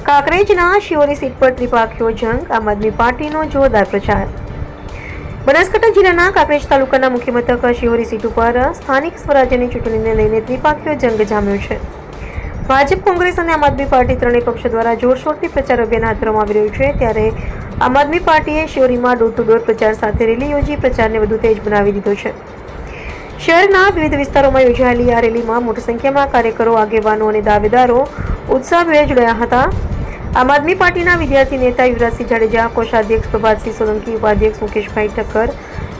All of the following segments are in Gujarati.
કાંકરેજના શિહોરી સીટ પર ત્રિપાખીઓ જંગ, આમ આદમી પાર્ટીનો જોરદાર પ્રચાર। બનાસકાંઠા જિલ્લાના કાંકરેજ તાલુકાના મુખ્ય મથક શિહોરી સીટ ઉપર સ્થાનિક સ્વરાજ્યની ચૂંટણીને લઈને ત્રિપાખીઓ જંગ જામ્યો છે। ભાજપ, કોંગ્રેસ અને આમ આદમી પાર્ટી ત્રણેય પક્ષો દ્વારા જોરશોરથી પ્રચાર અભિયાન હાથ ધરવામાં આવી રહ્યું છે। ત્યારે આમ આદમી પાર્ટીએ શિહોરીમાં ડોર ટુ ડોર પ્રચાર સાથે રેલી યોજી પ્રચારને વધુ તેજ બનાવી દીધો છે। શહેરના વિવિધ વિસ્તારોમાં યોજાયેલી આ રેલીમાં મોટી સંખ્યામાં કાર્યકરો, આગેવાનો અને દાવેદારો ઉત્સાહભેર જોડાયા હતા। આમ આદમી પાર્ટીના વિદ્યાર્થી નેતા યુવરાજસિંહ જાડેજા, કોષાધ્યક્ષ પ્રભાતસિંહ સોલંકી, ઉપાધ્યક્ષ મુકેશભાઈ ઠક્કર,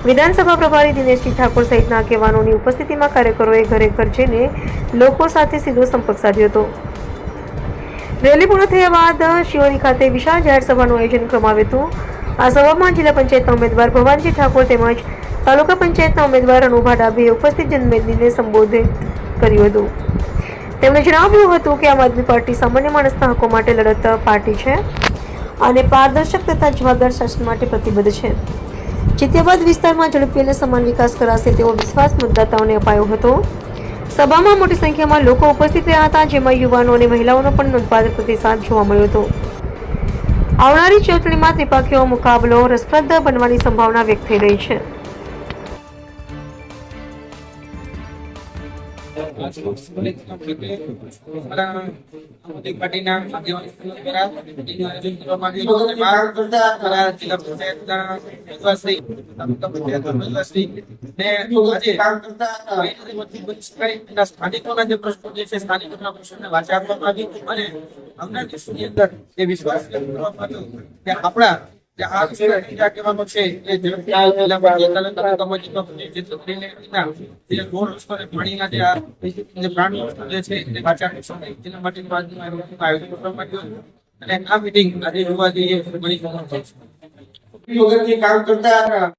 વિધાનસભા પ્રભારી દિનેશજી ઠાકોર સહિતના આગેવાનોની ઉપસ્થિતિમાં કાર્યકરોએ ઘરે ઘર જઈને લોકો સાથે સીધો સંપર્ક સાધ્યો હતો। રેલી પૂર્ણ થયા બાદ શિહોરી ખાતે વિશાળ જાહેર સભાનું આયોજન કરવામાં આવ્યું હતું। આ સભામાં જિલ્લા પંચાયતના ઉમેદવાર ભવાનજી ઠાકોર તેમજ તાલુકા પંચાયતના ઉમેદવાર અનુભા ડાભીએ ઉપસ્થિત જનમેદનીને સંબોધિત કર્યું હતું। તેમણે જણાવ્યું હતું કે આમ આદમી પાર્ટી સામાન્ય માણસના હકો માટે લડત પાર્ટી છે અને પારદર્શક તથા જવાબદાર શાસન માટે પ્રતિબદ્ધ છે। જીત્યા બાદ વિસ્તારમાં ઝડપી અને સમાન વિકાસ કરાશે તેવો વિશ્વાસ મતદાતાઓને અપાયો હતો। સભામાં મોટી સંખ્યામાં લોકો ઉપસ્થિત રહ્યા હતા, જેમાં યુવાનો અને મહિલાઓનો પણ નોંધપાત્ર પ્રતિસાદ જોવા મળ્યો હતો। આવનારી ચૂંટણીમાં ત્રિપાખીઓ મુકાબલો રસપ્રદ બનવાની સંભાવના વ્યક્ત થઈ રહી છે। કામ કરતા